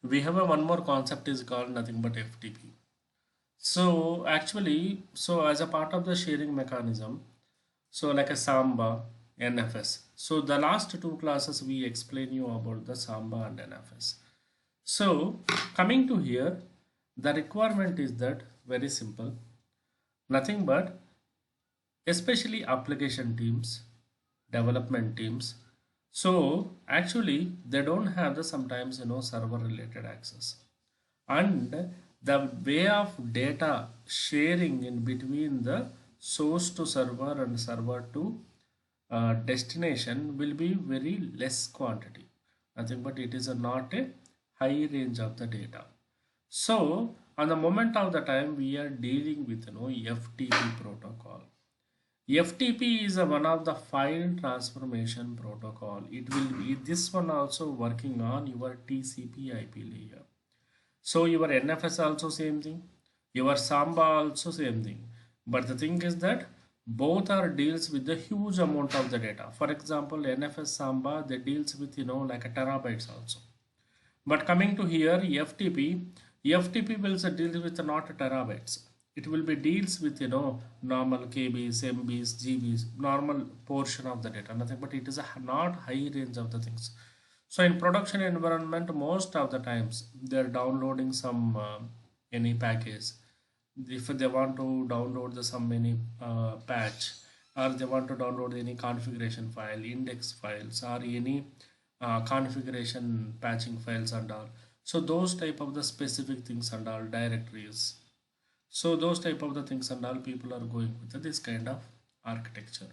we have a one more concept is called nothing but FTP. So actually, so as a part of the sharing mechanism, so like a Samba, NFS. So the last two classes we explain you about the Samba and NFS. So coming to here, the requirement is that very simple, nothing but especially application teams, development teams. So actually they don't have the sometimes server related access, and the way of data sharing in between the source to server and server to destination will be very less quantity, nothing but it is not a high range of the data. So on the moment of the time we are dealing with FTP protocol. FTP is one of the file transformation protocol. It will be this one also working on your TCP IP layer. So your NFS also same thing, your Samba also same thing. But the thing is that both are deals with the huge amount of the data. For example, NFS Samba, they deals with like a terabytes also. But coming to here, FTP will deal with not terabytes. It will be deals with normal KBs, MBs, GBs, normal portion of the data, nothing but it is a not high range of the things. So in production environment, most of the times they are downloading some any package. If they want to download the some any patch, or they want to download any configuration file, index files, or any configuration patching files and all. So those type of the specific things and all directories. So those type of the things and all people are going with this kind of architecture.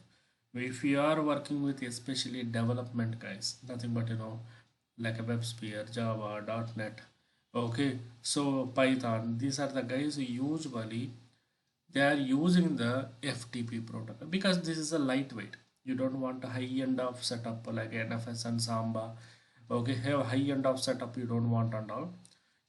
If you are working with especially development guys, nothing but like a WebSphere, Java, .NET, okay, so Python, these are the guys who usually they are using the FTP protocol because this is a lightweight. You don't want a high end of setup like NFS and Samba. Okay, have high end of setup you don't want and all.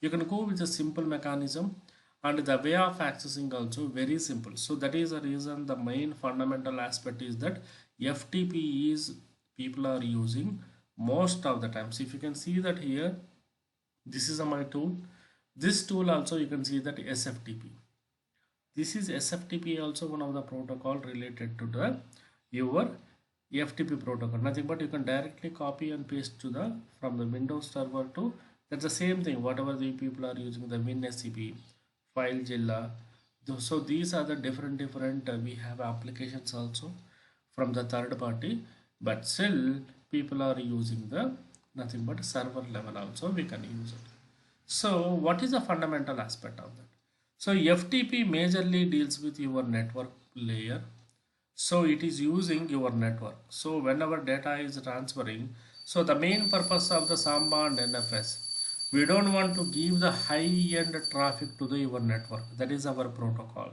You can go with a simple mechanism, and the way of accessing also very simple. So that is the reason the main fundamental aspect is that FTP is people are using most of the times. If you can see that here, this is my tool. This tool also you can see that SFTP. This is SFTP also one of the protocol related to the your FTP protocol. Nothing but you can directly copy and paste to the from the Windows server to that's the same thing. Whatever the people are using the WinSCP, FileZilla. So these are the different we have applications also from the third party, but still people are using the nothing but server level also we can use it. So what is the fundamental aspect of that? So FTP majorly deals with your network layer. So it is using your network. So whenever data is transferring, so the main purpose of the Samba and NFS, we don't want to give the high end traffic to the your network. That is our protocol.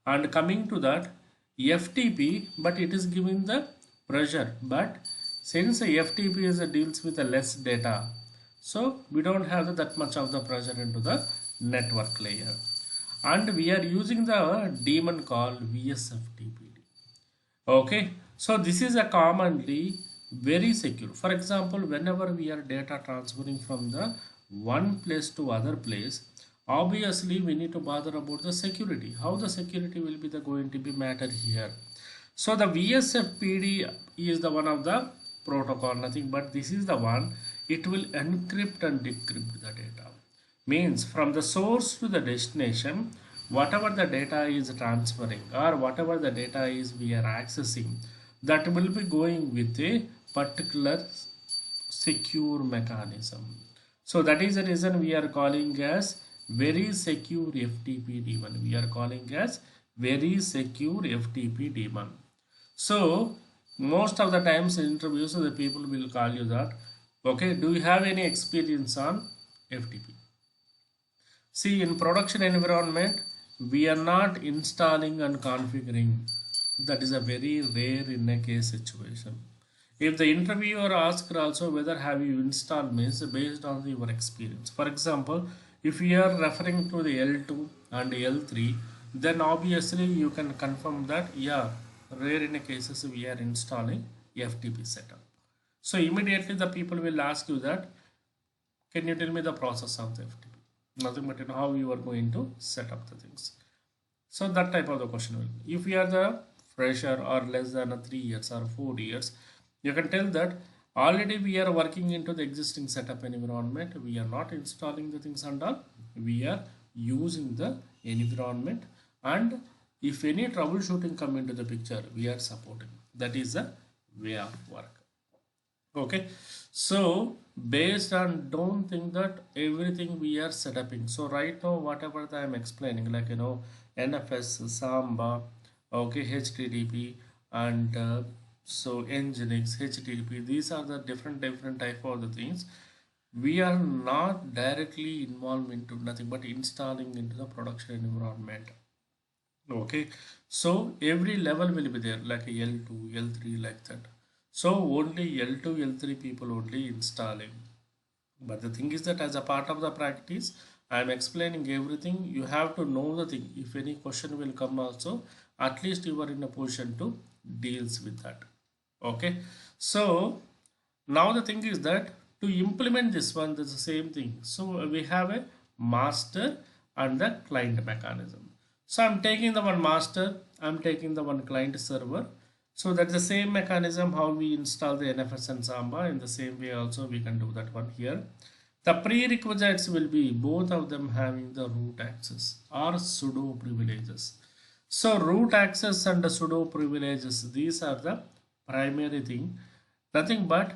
And coming to that FTP, but it is giving the pressure. But since the FTP is deals with the less data, so we don't have that much of the pressure into the network layer, and we are using the daemon called vsftpd. Okay, so this is a commonly very secure. For example, whenever we are data transferring from the one place to other place, obviously we need to bother about the security. How the security will be the going to be matter here. So the vsftpd is the one of the protocol, nothing but this is the one. It will encrypt and decrypt the data. Means from the source to the destination, whatever the data is transferring or whatever the data is we are accessing, that will be going with a particular secure mechanism. So that is the reason we are calling as very secure FTP daemon. We are calling as very secure FTP daemon. So most of the times in interviews the people will call you that, okay, do you have any experience on FTP? See, in production environment, we are not installing and configuring. That is a very rare in a case situation. If the interviewer asks also whether have you installed means based on your experience. For example, if you are referring to the L2 and L3, then obviously you can confirm that yeah, rare in a cases we are installing FTP setup. So immediately the people will ask you that Can you tell me the process of the FTP? Nothing but how you are going to set up the things. So that type of the question will be. If you are the fresher or less than 3 years or 4 years, you can tell that already we are working into the existing setup environment. We are not installing the things and all. We are using the environment, and if any troubleshooting come into the picture, we are supporting. That is the way of work. Okay, so based on, don't think that everything we are setting. So right now whatever that I'm explaining, like NFS, Samba, okay, HTTP, and so Nginx, HTTP, these are the different type of the things. We are not directly involved into nothing but installing into the production environment. Okay, so every level will be there, like a L2, L3, like that. So only L2, L3 people only installing. But the thing is that as a part of the practice, I am explaining everything. You have to know the thing. If any question will come also, at least you are in a position to deals with that. Okay. So now the thing is that to implement this one, there's the same thing. So we have a master and the client mechanism. So I'm taking the one master, I'm taking the one client server. So that's the same mechanism how we install the NFS and Samba. In the same way also we can do that one here. The prerequisites will be both of them having the root access or sudo privileges. So root access and the sudo privileges, these are the primary thing. Nothing but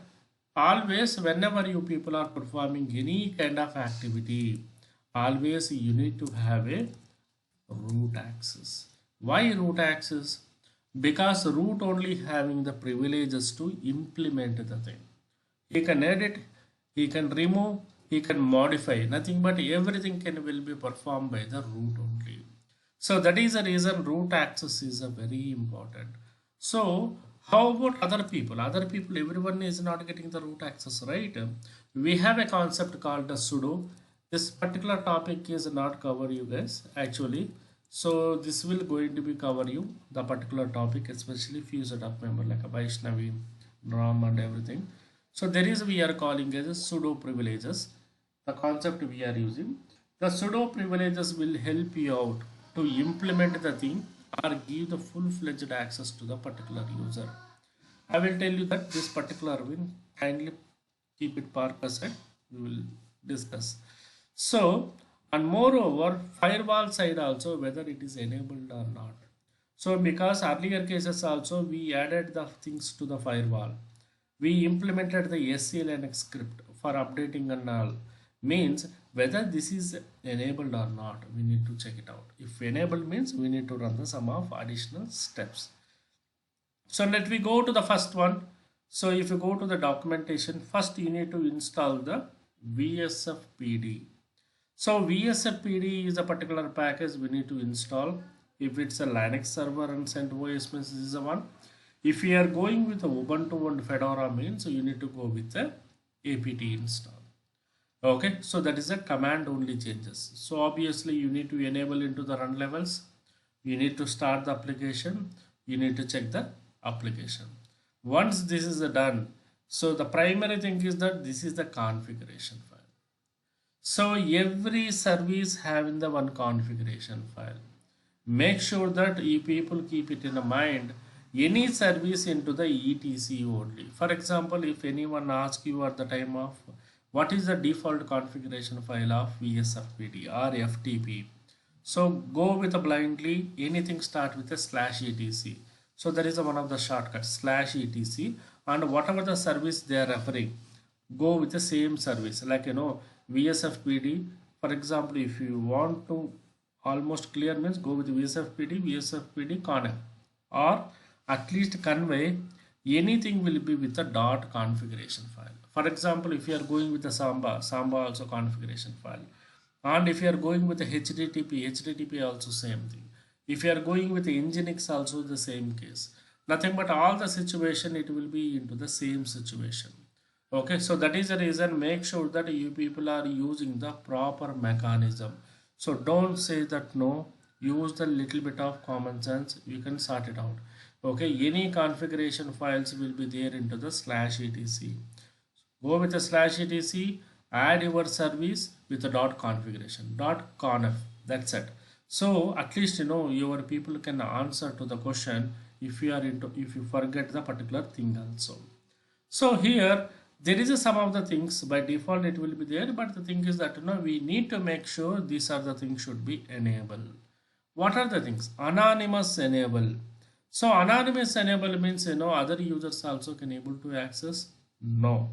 always whenever you people are performing any kind of activity, always you need to have a root access. Why root access? Because root only having the privileges to implement the thing. He can edit, he can remove, he can modify. Nothing but everything will be performed by the root only. So that is the reason root access is a very important. So how about other people? Other people, everyone is not getting the root access, right? We have a concept called the sudo. This particular topic is not cover you guys actually. So this will going to be cover you the particular topic, especially if you set up member like a Vaishnavi, Ram and everything. So there is we are calling as a sudo privileges. The concept we are using. The sudo privileges will help you out to implement the thing or give the full-fledged access to the particular user. I will tell you that this particular will kindly keep it park aside. We will discuss. So, and moreover, firewall side also whether it is enabled or not. So because earlier cases also we added the things to the firewall. We implemented the SC Linux script for updating and all. Means whether this is enabled or not, we need to check it out. If enabled means we need to run the some of additional steps. So let me go to the first one. So if you go to the documentation, first you need to install the vsftpd. So vsftpd is a particular package we need to install. If it's a Linux server and CentOS means this is the one. If you are going with the Ubuntu and Fedora means you need to go with the apt install. Okay, so that is a command only changes. So obviously you need to enable into the run levels. You need to start the application. You need to check the application. Once this is done, so the primary thing is that this is the configuration file. So every service having the one configuration file. Make sure that you people keep it in mind. Any service into the etc only. For example, if anyone asks you at the time of what is the default configuration file of vsftpd or FTP, so go with a blindly anything start with a /etc. So that is one of the shortcuts /etc, and whatever the service they are referring, go with the same service like vsftpd. For example, if you want to almost clear means go with vsftpd conf, or at least convey anything will be with the dot configuration file. For example, if you are going with the Samba also configuration file, and if you are going with the HTTP also same thing. If you are going with the Nginx also the same case. Nothing but all the situation it will be into the same situation. Okay, so that is the reason make sure that you people are using the proper mechanism. So don't say that no, use the little bit of common sense, you can sort it out. Okay, any configuration files will be there into the /etc. Go with the /etc add your service with a dot configuration dot conf, that's it. So at least your people can answer to the question if you are into, if you forget the particular thing also. So here there is a some of the things by default it will be there, but the thing is that we need to make sure these are the things should be enabled. What are the things? Anonymous enable. So anonymous enable means other users also can able to access? No.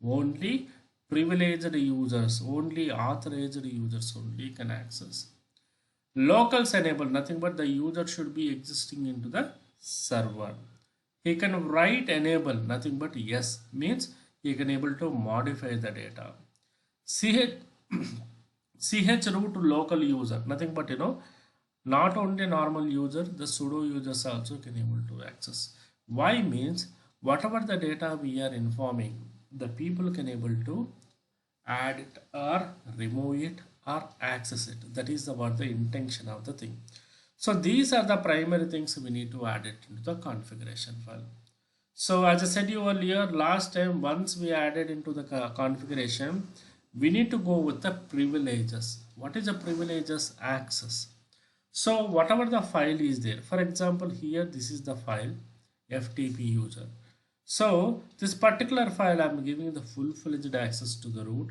Only privileged users, only authorized users only can access. Locals enable, nothing but the user should be existing into the server. He can write enable, nothing but yes, means he can able to modify the data. CH root local user, nothing but not only normal user, the pseudo users also can able to access. Why means whatever the data we are informing, the people can able to add it or remove it or access it. That is what the intention of the thing. So these are the primary things we need to add it into the configuration file. So as I said you earlier, last time once we added into the configuration, we need to go with the privileges. What is the privileges? Access. So whatever the file is there, for example here this is the file FTP user. So this particular file I am giving the full-fledged access to the root.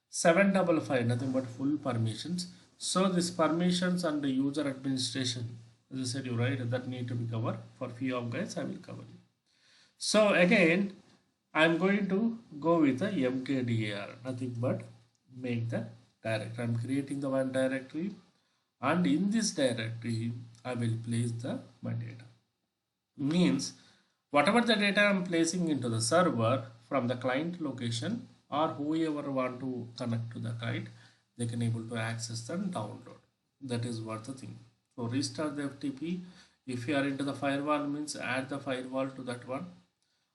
755, nothing but full permissions. So this permissions and the user administration, as I said you right, that need to be covered. For few of guys I will cover it. So again I am going to go with the mkdir, nothing but make the directory. I am creating the one directory, and in this directory I will place the my data. Means whatever the data I am placing into the server from the client location, or whoever want to connect to the client, they can able to access and download. That is what the thing. So restart the FTP. If you are into the firewall, means add the firewall to that one,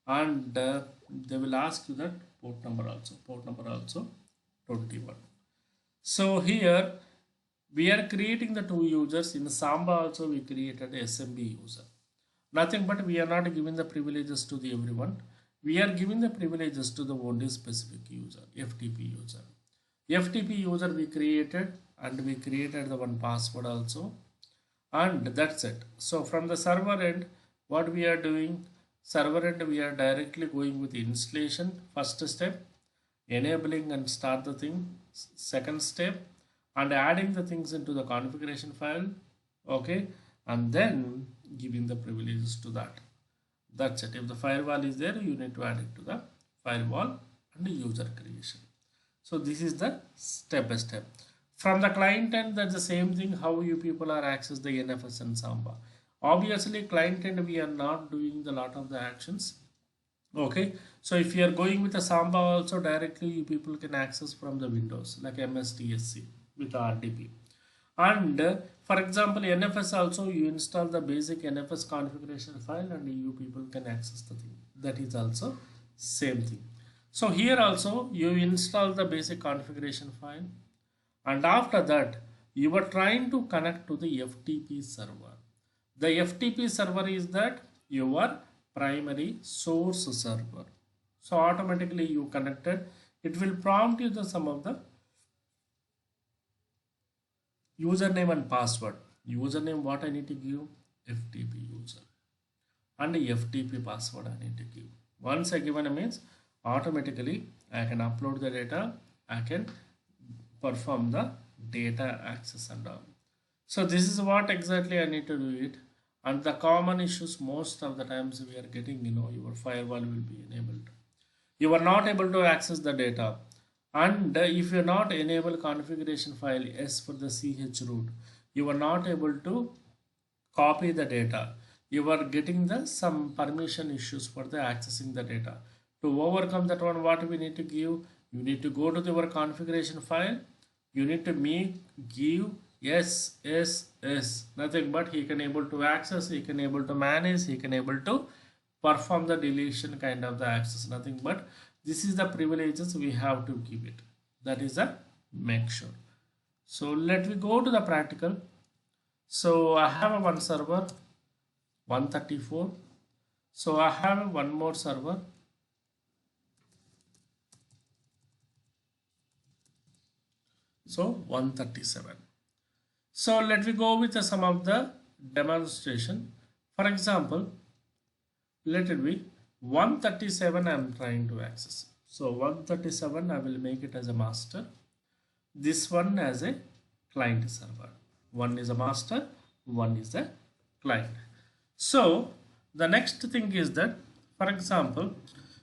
and they will ask you that port number also 21. So here we are creating the two users. In Samba also we created a SMB user. Nothing but we are not giving the privileges to the everyone. We are giving the privileges to the only specific user, FTP user. FTP user we created, and we created the one password also, and that's it. So from the server end, what we are doing, server end we are directly going with the installation, first step, enabling and start the thing, second step, and adding the things into the configuration file, okay, and then giving the privileges to that. That's it. If the firewall is there, you need to add it to the firewall and the user creation. So this is the step by step. From the client end, that's the same thing, how you people are access the NFS and Samba. Obviously client end we are not doing the lot of the actions. Okay, so if you are going with the Samba also, directly you people can access from the Windows like MSTSC with RDP. And for example NFS also, you install the basic NFS configuration file and you people can access the thing. That is also same thing. So here also you install the basic configuration file, and after that you are trying to connect to the FTP server. The FTP server is that your primary source server. So automatically you connected, it will prompt you the some of the username and password. Username what I need to give, FTP user, and the FTP password I need to give. Once I given a means, automatically I can upload the data, I can perform the data access and all. So this is what exactly I need to do it. And the common issues most of the times we are getting, your firewall will be enabled, you are not able to access the data. And if you are not enable configuration file S for the CH root, you are not able to copy the data. You are getting the some permission issues for the accessing the data. To overcome that one, what we need to give, you need to go to your configuration file, you need to give yes, nothing but he can able to access, he can able to manage, he can able to perform the deletion kind of the access, nothing but this is the privileges we have to give it. That is a make sure. So let me go to the practical. So I have a one server 134. So I have one more server So 137. So let me go with some of the demonstration. For example, let it be 137 I am trying to access. So 137 I will make it as a master, this one as a client server. One is a master, one is a client. So the next thing is that, for example,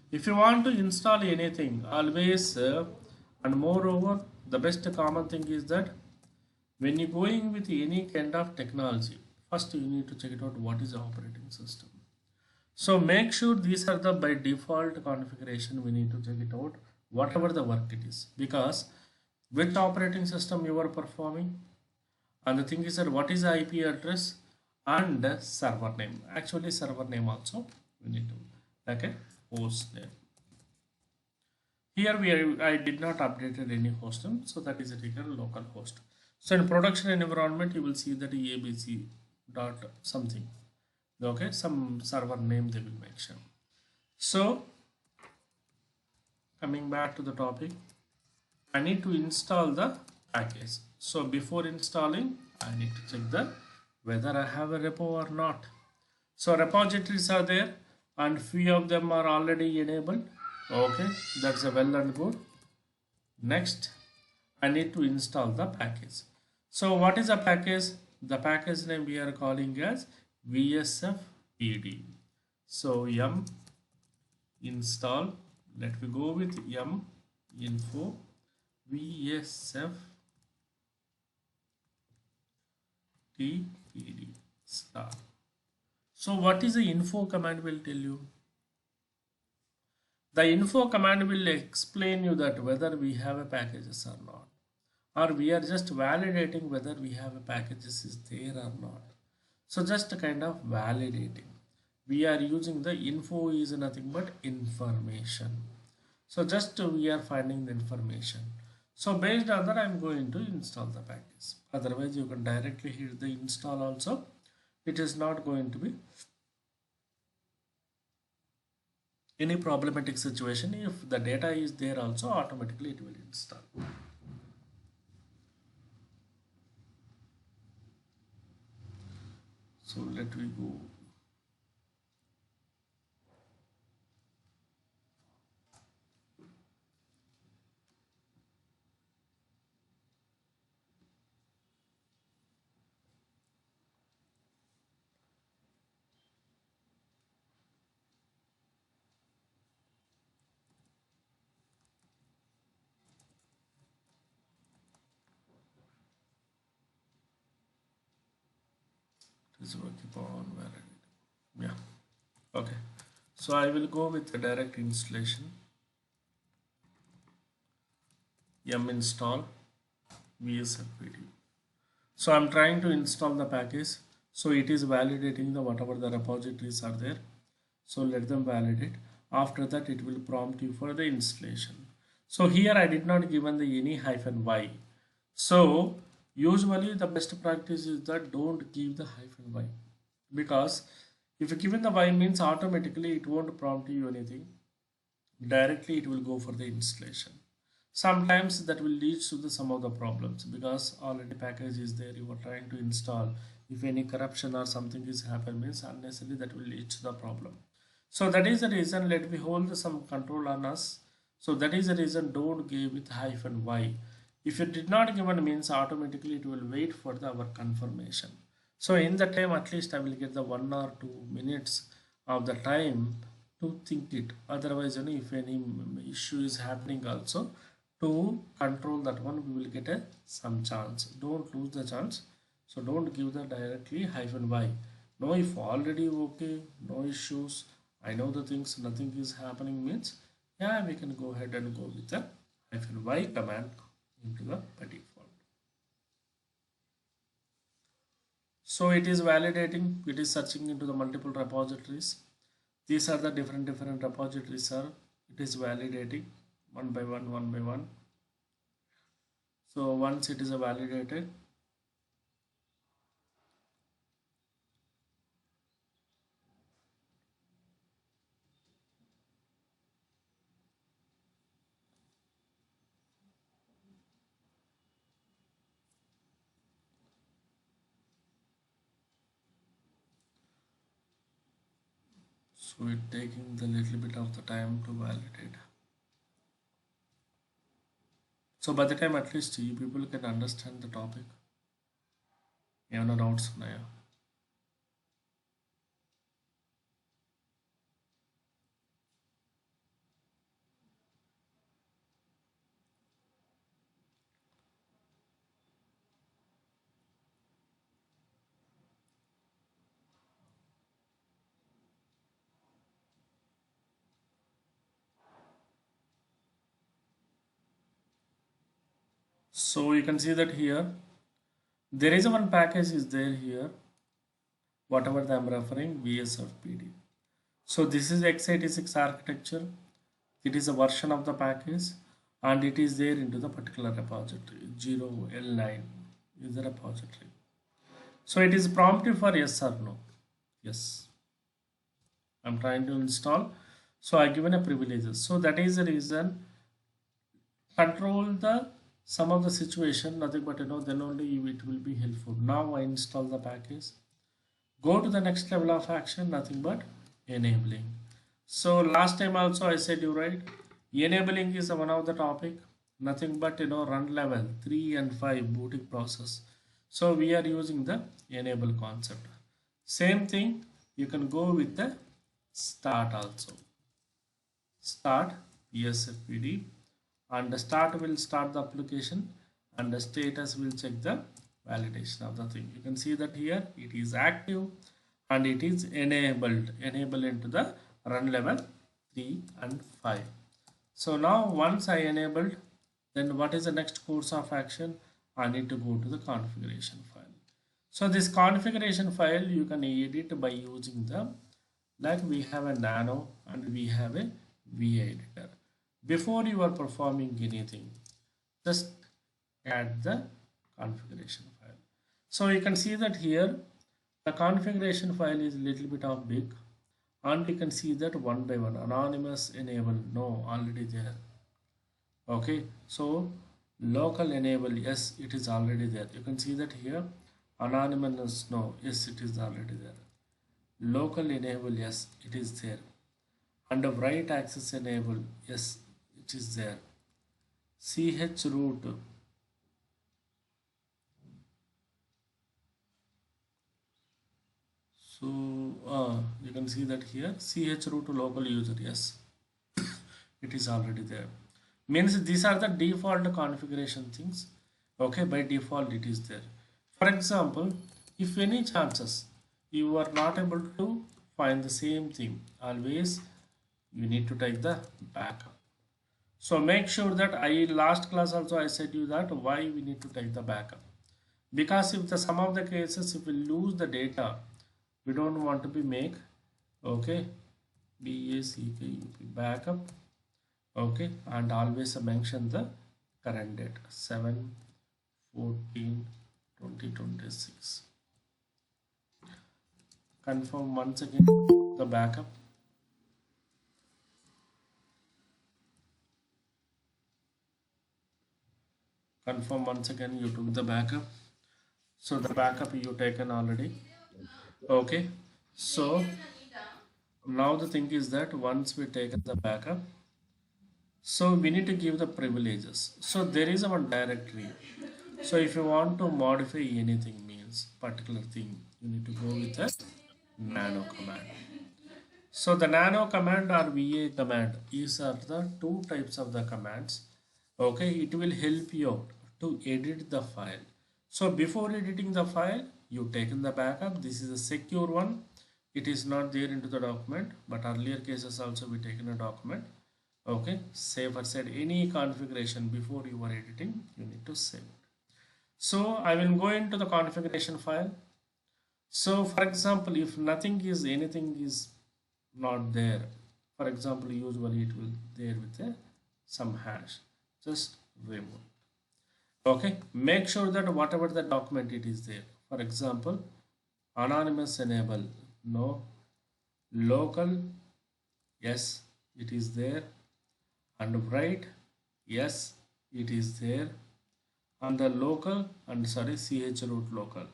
if you want to install anything, always and moreover, the best common thing is that when you're going with any kind of technology, first you need to check it out what is the operating system. So make sure these are the by default configuration. We need to check it out whatever the work it is, because which operating system you are performing, and the thing is that what is the IP address and the server name. Actually server name also we need to like a host name. Here I did not updated any host name, so that is a regular local host. So in production environment you will see that abc dot something, okay, some server name they will mention. So coming back to the topic, I need to install the package. So before installing I need to check the whether I have a repo or not. So repositories are there and few of them are already enabled. Okay, that's a well and good. Next I need to install the package. So what is a package? The package name we are calling as vsftpd. So yum install, let me go with yum info vsftpd start. So what is the info command will tell you? The info command will explain you that whether we have a packages or not, or we are just validating whether we have a packages is there or not. So just a kind of validating. We are using the info is nothing but information. So just we are finding the information. So based on that I am going to install the package. Otherwise you can directly hit the install also. It is not going to be any problematic situation. If the data is there also, automatically it will install. So let me go. Is working on validate. Yeah, okay. So I will go with the direct installation. Yum install vsftpd. So I'm trying to install the package. So it is validating the whatever the repositories are there. So let them validate. After that it will prompt you for the installation. So here I did not given the any -y. So usually the best practice is that don't give the -y, because if you given the y means automatically it won't prompt you anything. Directly it will go for the installation. Sometimes that will lead to the some of the problems, because already package is there you are trying to install. If any corruption or something is happen means unnecessarily that will lead to the problem. So that is the reason let me hold some control on us. So that is the reason don't give with -y. If you did not given means automatically it will wait for the our confirmation. So in the time at least I will get the 1 or 2 minutes of the time to think it. Otherwise, you know, if any issue is happening also, to control that one we will get some chance. Don't lose the chance. So don't give the directly -y. No, if already okay, no issues, I know the things, nothing is happening means, yeah, we can go ahead and go with the -y command into the by default. So it is validating, it is searching into the multiple repositories. These are the different repositories are, it is validating one by one. So once it is validated, So it's taking the little bit of the time to validate. So by the time at least you people can understand the topic. ఏమైనా doubts ఉన్నాయా? So you can see that here there is one package is there here, whatever that I'm referring, vsftpd. So this is x86 architecture. It is a version of the package and it is there into the particular repository 0L9 is the repository. So it is prompted for yes or no. Yes, I'm trying to install, so I given a privileges. So that is the reason control the some of the situation, nothing but then only it will be helpful. Now I install the package, go to the next level of action, nothing but enabling. So last time also I said you right, enabling is one of the topic, nothing but run level 3 and 5 booting process. So we are using the enable concept. Same thing you can go with the start also. Start vsftpd, and the start will start the application and the status will check the validation of the thing. You can see that here it is active and it is enabled into the run level 3 and 5. So now once I enabled, then what is the next course of action? I need to go to the configuration file. So this configuration file you can edit by using the, like we have a nano and we have a v editor. Before you are performing anything, just add the configuration file. So you can see that here the configuration file is a little bit of big, and you can see that one by one anonymous enable, no, already there. Okay, so local enable, yes, it is already there. You can see that here anonymous, no, yes, it is already there. Local enable, yes, it is there. And the write access enable, yes, it is there. ch root, so you can see that here ch root local user, yes, it is already there. Means these are the default configuration things. Okay, by default it is there. For example, if any chances you are not able to find the same thing, always you need to take the backup. So make sure that last class also I said you that why we need to take the backup, because if the some of the cases if we lose the data, we don't want to be make, okay, backup, okay, and always mention the current date 7/14/2026. Confirm once again the backup. Confirm once again you took the backup. So the backup you taken already. Okay, so now the thing is that once we take the backup, so we need to give the privileges. So there is one directory. So if you want to modify anything, means particular thing, you need to go with a nano command. So the nano command or va command, these are the two types of the commands. Okay, it will help you out to edit the file. So before editing the file, you taken the backup. This is a secure one. It is not there into the document, but earlier cases also we taken a document. Okay, save or said any configuration before you are editing, you need to save it. So I will go into the configuration file. So for example, if nothing is, anything is not there, for example, usually it will there with some hash, just remove. Okay, make sure that whatever the document it is there, for example, anonymous enable, no, local, yes, it is there, and write, yes, it is there, and the local, and sorry, ch root local.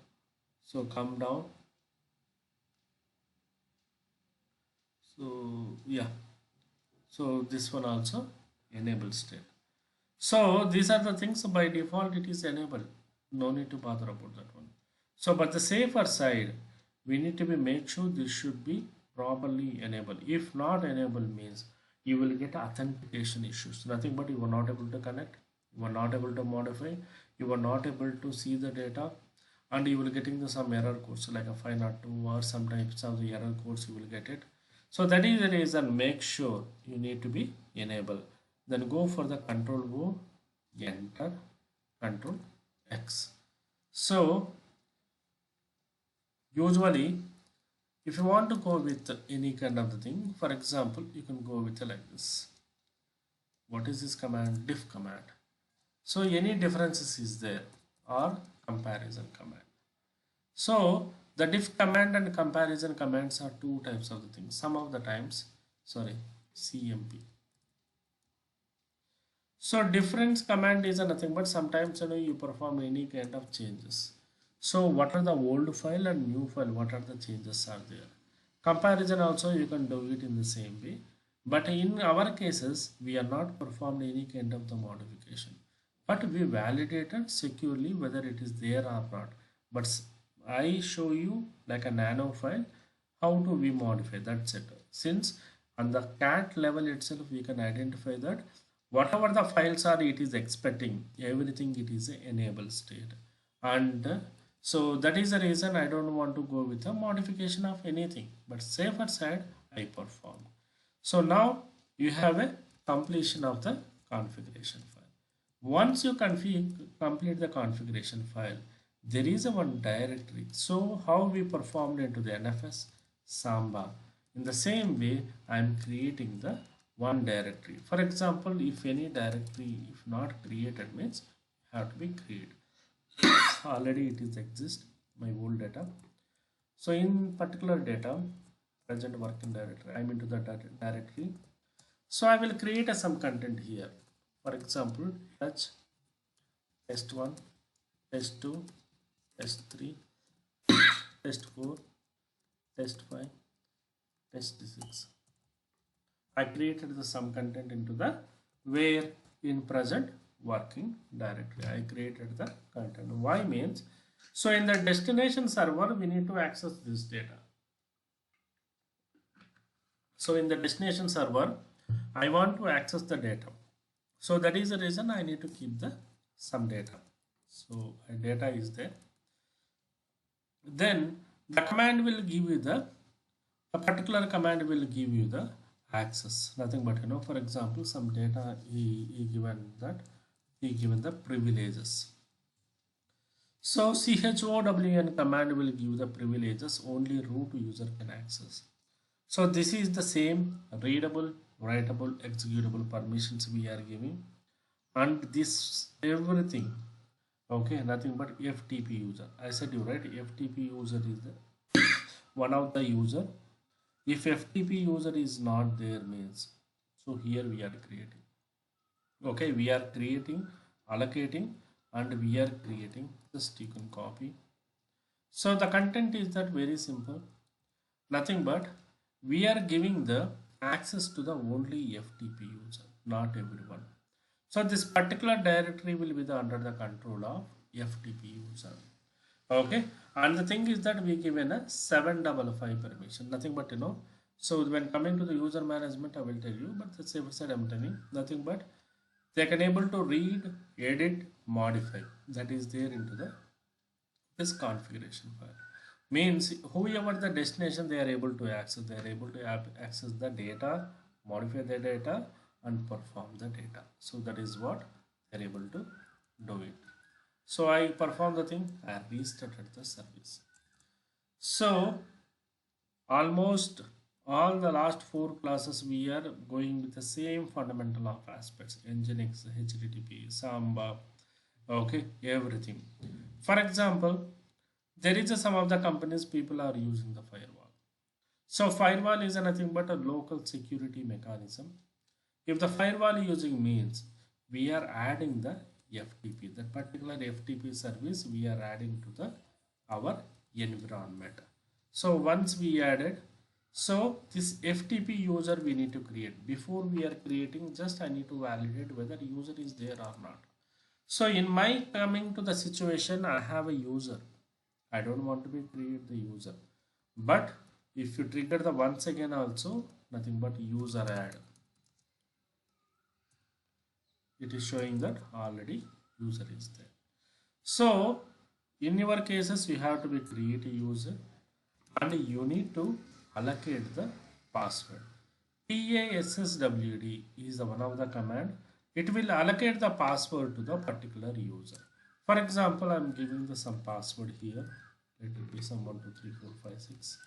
So come down. So yeah, so this one also enable state. So these are the things by default it is enabled. No need to bother about that one. So but the safer side, we need to be make sure this should be properly enabled. If not enabled means you will get authentication issues. Nothing but you are not able to connect, you are not able to modify, you are not able to see the data, and you will getting the some error codes like a 502 or some types of the error codes you will get it. So that is the reason make sure you need to be enabled. Then go for the control O, enter, control X. So usually if you want to go with any kind of the thing, for example, you can go with like this. What is this command? Diff command. So any differences is there or comparison command. So the diff command and comparison commands are two types of the things. Some of the times, sorry, CMP. So difference command is nothing but sometimes you perform any kind of changes. So what are the old file and new file? What are the changes are there? Comparison also you can do it in the same way. But in our cases, we are not performed any kind of the modification. But we validated securely whether it is there or not. But I show you like a nano file, how to we modify, that's it. Since on the cat level itself, we can identify that whatever the files are it is expecting, everything it is a enable state. And so that is the reason I don't want to go with a modification of anything, but safer side I performed. So now you have a completion of the configuration file. Once you complete the configuration file, there is a one directory. So how we performed into the NFS Samba. In the same way, I am creating the one directory. For example, if any directory if not created means have to be created. Already it is exist my old data. So in particular data present working directory, I'm into the directory. So I will create some content here. For example, touch test1, test2, test3, test4, test5, test6. I created the some content into the where in present working directory. I created the content. Why means, so in the destination server we need to access this data. So in the destination server I want to access the data. So that is the reason I need to keep the some data. So data is there. Then the command will give you a particular command will give you the access. Nothing but for example, some data he given the privileges. So chown command will give the privileges only root user can access. So this is the same readable, writable, executable permissions we are giving, and this everything. Okay, nothing but FTP user. I said you right. FTP user is the one of the user. If FTP user is not there means, so here we are creating. Okay, we are creating, allocating, and we are creating. Just you can copy. So the content is that very simple. Nothing but we are giving the access to the only FTP user, not everyone. So this particular directory will be under the control of FTP user. Okay, and the thing is that we given a 755 permission, nothing but so when coming to the user management I will tell you, but the safer side I'm telling nothing but they can able to read, edit, modify, that is there into this configuration file. Means whoever the destination they are able to access, they are able to access the data, modify the data and perform the data. So that is what they are able to do it. So I perform the thing, I restarted the service. So almost all the last 4 classes we are going with the same fundamental of aspects: Nginx, HTTP, Samba, okay, everything. For example, there is some of the companies people are using the firewall. So firewall is nothing but a local security mechanism. If the firewall using means we are adding the FTP, that particular FTP service we are adding to our environment. So once we added, So this FTP user we need to create. Before we are creating, just I need to validate whether user is there or not. So in my coming to the situation, I have a user. I don't want to be create the user. But if you trigger the once again also, nothing but user add. It is showing that already user is there. So in your cases, you have to be create a user and you need to allocate the password. PASSWD is the one of the command. It will allocate the password to the particular user. For example, I am giving the some password here. Let it be some 1 2 3 4 5 6.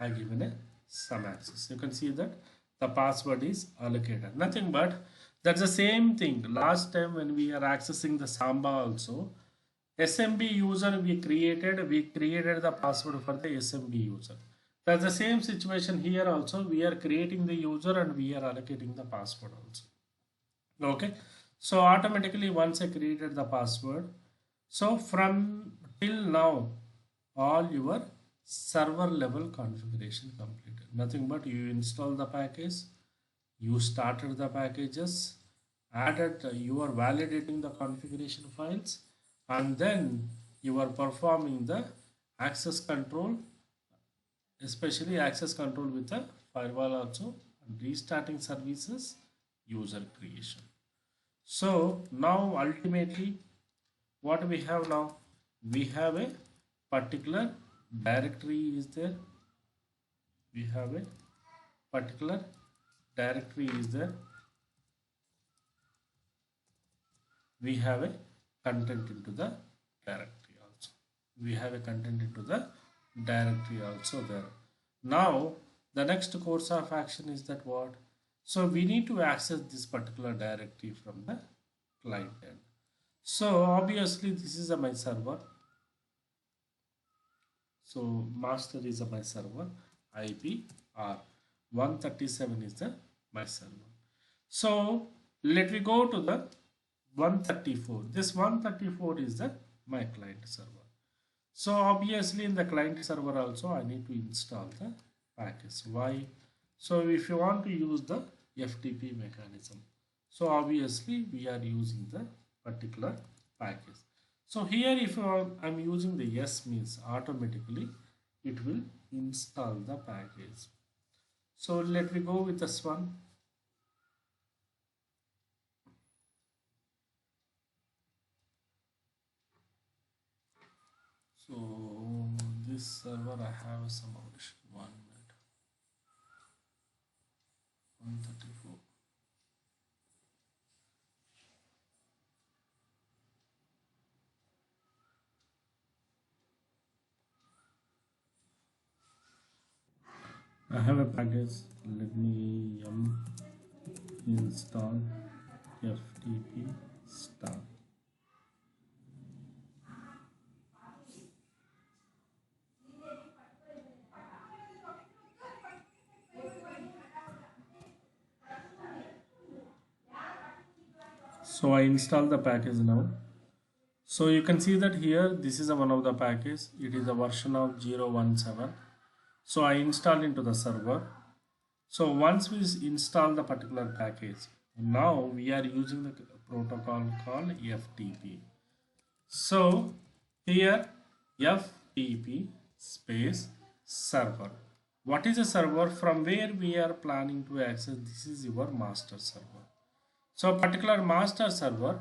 I given a some access. You can see that the password is allocated. Nothing but that's the same thing. Last time when we are accessing the Samba also, SMB user we created the password for the SMB user. That's the same situation here also. We are creating the user and we are allocating the password also. Okay. So automatically once I created the password, so from till now all your server level configuration completed. Nothing but you install the package, you started the packages, added, you are validating the configuration files, and then you are performing the access control, especially access control with the firewall also, and restarting services, user creation. So now ultimately what we have now, we have a particular directory is there, we have a particular directory is there, we have a content into the directory also, we have a content into the directory also there. Now the next course of action is that what, so we need to access this particular directory from the client end. So obviously this is my server, so master is my server, IP or 137 is the my server. So let me go to the 134. This 134 is the my client server. So obviously in the client server also I need to install the package. Why? So if you want to use the FTP mechanism, so obviously we are using the particular package. So here if I'm using the yes means automatically it will install the package. So let me go with this one. So this server I have some option 1 minute 134. I have a package. Let me install FTP start. So I install the package now. So you can see that here this is one of the package. It is a version of 017. So I install into the server. So once we install the particular package, now we are using the protocol called FTP. So here FTP space server. What is a server? From where we are planning to access? This is your master server. So particular master server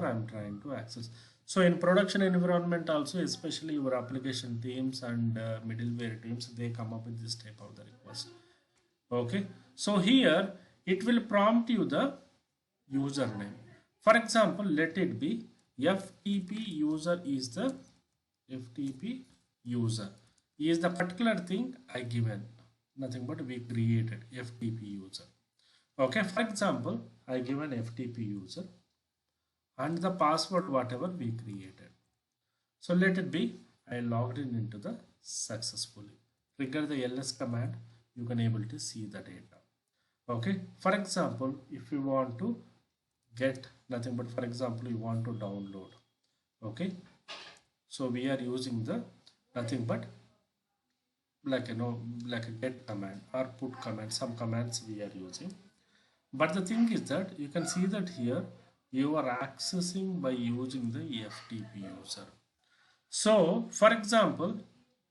I am trying to access. So in production environment also, especially your application teams and middleware teams, they come up with this type of the request. Okay, so here it will prompt you the username. For example, let it be FTP user is the FTP user is the particular thing I given, nothing but we created FTP user. Okay, for example, I given FTP user and the password whatever we created. So let it be I logged in into the successfully. Trigger the ls command, you can able to see the data. Okay, for example, if you want to get nothing but for example you want to download. Okay, so we are using the nothing but like like a get command or put command, some commands we are using. But the thing is that you can see that here you are accessing by using the FTP user. So for example,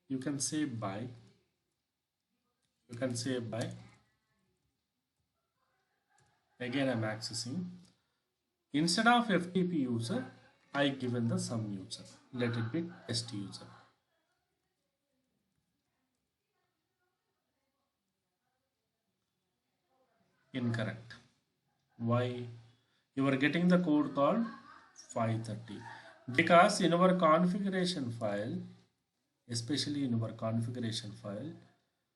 you can say by, again I'm accessing. Instead of FTP user, I given the some user. Let it be test user. Incorrect. Why? You are getting the code called 530 because in our configuration file, especially in our configuration file,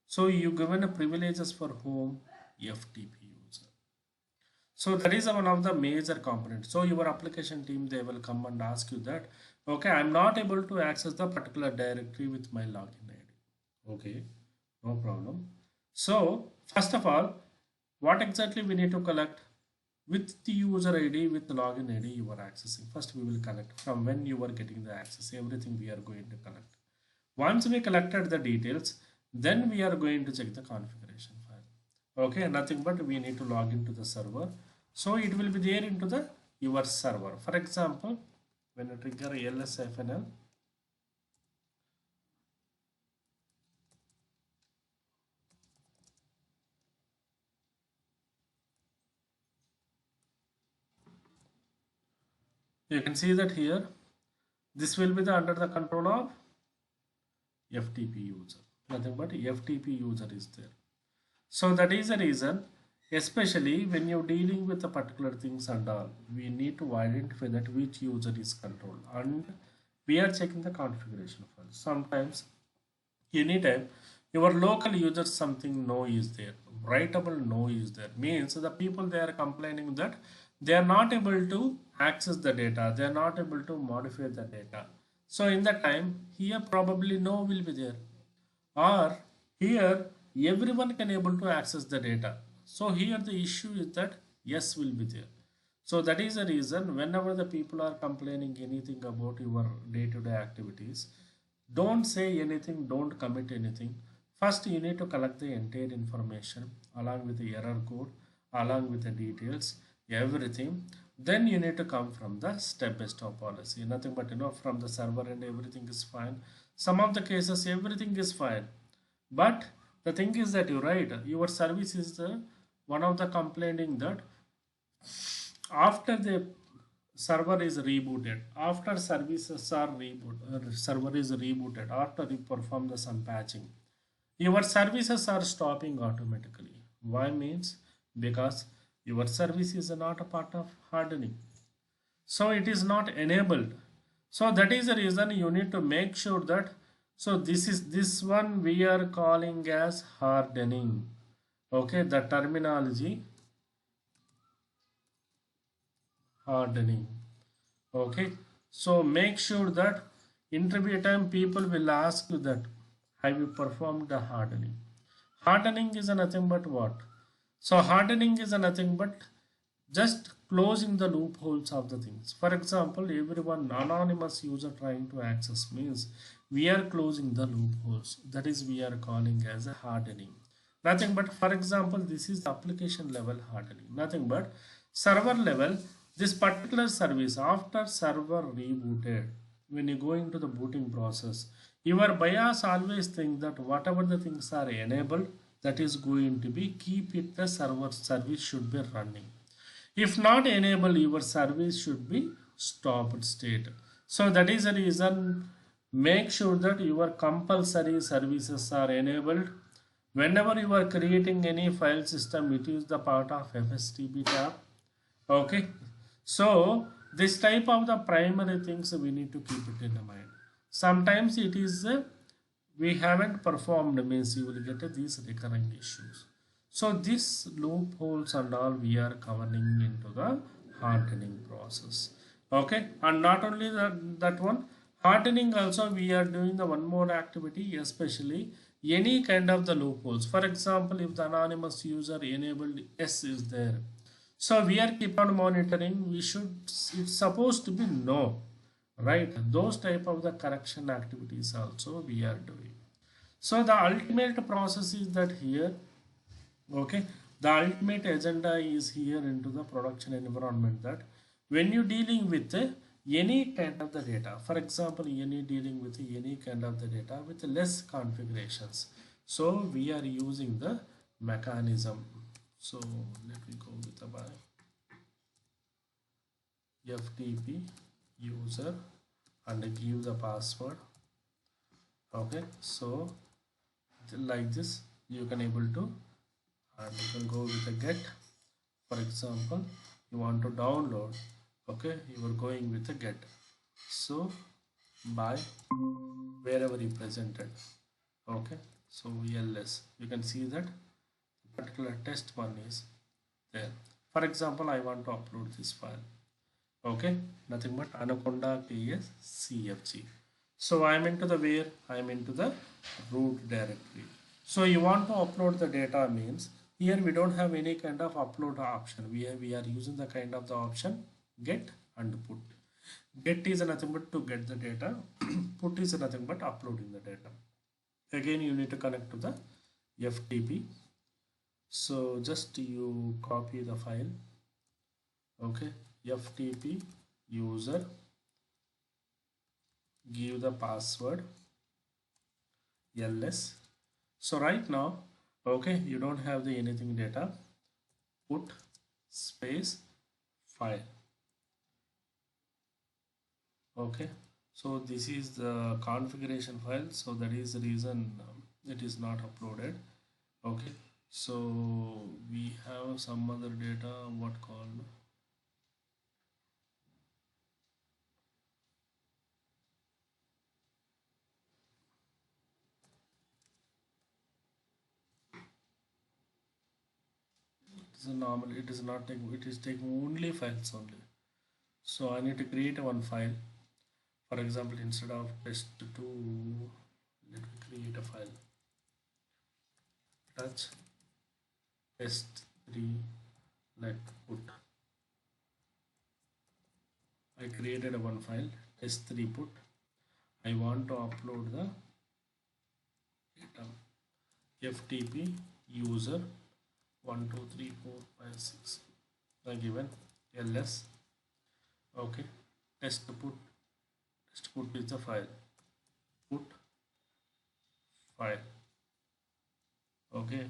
so you given a privileges for whom? FTP user. So that is one of the major components. So your application team, they will come and ask you that, okay, I'm not able to access the particular directory with my login ID. Okay, no problem. So first of all, what exactly we need to collect? With the user ID, with the login ID you are accessing. First we will connect from when you are getting the access. Everything we are going to collect. Once we collected the details, then we are going to check the configuration file. Okay, nothing but we need to log into the server. So it will be there into the your server. For example, when you trigger ls-fnl, you can see that here this will be the under the control of FTP user. Nothing but FTP user is there. So that is the reason, especially when you're dealing with the particular things and all, we need to identify that which user is controlled, and we are checking the configuration file. Sometimes, anytime your local user something no is there, writable no is there, means the people they are complaining that they are not able to access the data, they are not able to modify the data. So in that time, here probably no will be there, or here everyone can able to access the data. So here the issue is that yes will be there. So that is the reason whenever the people are complaining anything about your day-to-day activities, don't say anything, don't commit anything. First you need to collect the entire information along with the error code, along with the details, everything. Then you need to come from the step-by-step policy. Nothing but from the server and everything is fine. Some of the cases everything is fine, but the thing is that you write your service is the one of the complaining that after the server is rebooted, after services are rebooted, server is rebooted, after you perform the some patching, your services are stopping automatically. Why? Means because your service is not a part of hardening, so it is not enabled. So that is the reason you need to make sure that, so this one we are calling as hardening. Okay, the terminology hardening. Okay, so make sure that interview time people will ask you that have you performed the hardening. Hardening is a nothing but what? So hardening is a nothing but just closing the loopholes of the things. For example, everyone anonymous user trying to access means we are closing the loopholes. That is we are calling as a hardening. Nothing but, for example, this is the application level hardening. Nothing but server level, this particular service after server rebooted, when you go into the booting process, your BIOS always think that whatever the things are enabled, that is going to be keep it the server service should be running. If not enable, your service should be stopped state. So that is the reason, make sure that your compulsory services are enabled. Whenever you are creating any file system, it is the part of FSTP tab. Okay, so this type of the primary things we need to keep it in mind. Sometimes it is we haven't performed, means you will get these recurring issues. So this loopholes and all we are covering into the hardening process. Okay, and not only that one, hardening also we are doing the one more activity, especially any kind of the loopholes. For example, if the anonymous user enabled S is there, so we are keep on monitoring, we should, it's supposed to be no. right? Those type of the correction activities also we are doing. So the ultimate process is that here, okay, the ultimate agenda is here into the production environment, that when you dealing with any kind of the data, for example, any dealing with any kind of the data with less configurations, so we are using the mechanism. So let me go with the FTP user and give the password. Okay, so like this you can able to, and you can go with a get. For example, you want to download, okay, you are going with a get. So by wherever you presented, okay, so ls, you can see that particular test one is there. For example, I want to upload this file, okay, nothing but anaconda ps.cfg. So I am into the where, I am into the root directory. So you want to upload the data means here we don't have any kind of upload option. We are using the kind of the option get and put. Get is nothing but to get the data. Put is nothing but uploading the data. Again you need to connect to the FTP. So just you copy the file, okay, FTP user, give the password ls. So right now, okay, you don't have the anything data, put space file, okay. So this is the configuration file, so that is the reason it is not uploaded, okay. So we have some other data, what called, it is a normal, it is not taking, it is taking only files only. So I need to create one file. For example, instead of test2, let me create a file, touch test3, let put. I created a one file, test3 put. I want to upload the data, FTP user 1 2 3 4 5 6, I given ls, okay, test put is the file, put file, okay.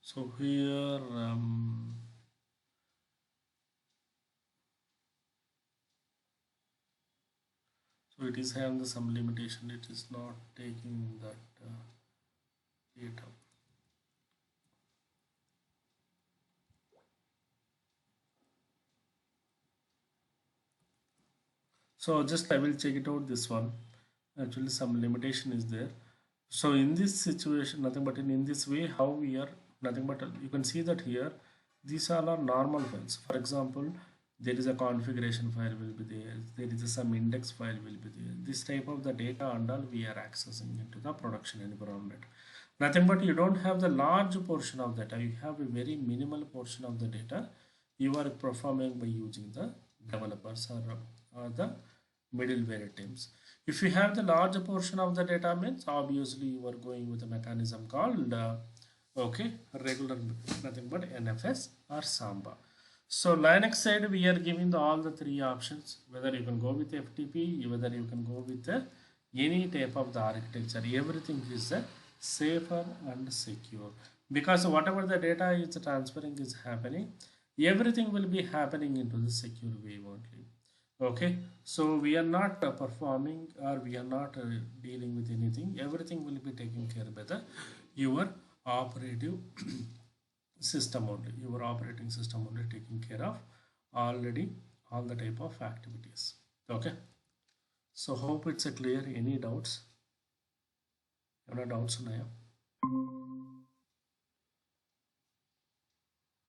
So here so it is having some limitation, it is not taking that data. So just I will check it out, this one actually some limitation is there. So in this situation, nothing but in this way, how we are, nothing but you can see that here these all are normal files. For example, there is a configuration file will be there is some index file will be there. This type of the data and all we are accessing into the production environment. Nothing but you don't have the large portion of data, you have a very minimal portion of the data you are performing by using the developers or the middleware teams. If you have the larger portion of the data means obviously you are going with a mechanism called okay, regular, nothing but NFS or Samba. So Linux side we are giving all the three options, whether you can go with FTP, whether you can go with any type of the architecture. Everything is safer and secure, because whatever the data is transferring is happening, everything will be happening into the secure way only. Okay, so we are not performing or we are not dealing with anything, everything will be taken care by the your operative system only, your operating system only taking care of already all the type of activities. Okay, so hope it's a clear. Any doubts? Any doubts, Naya?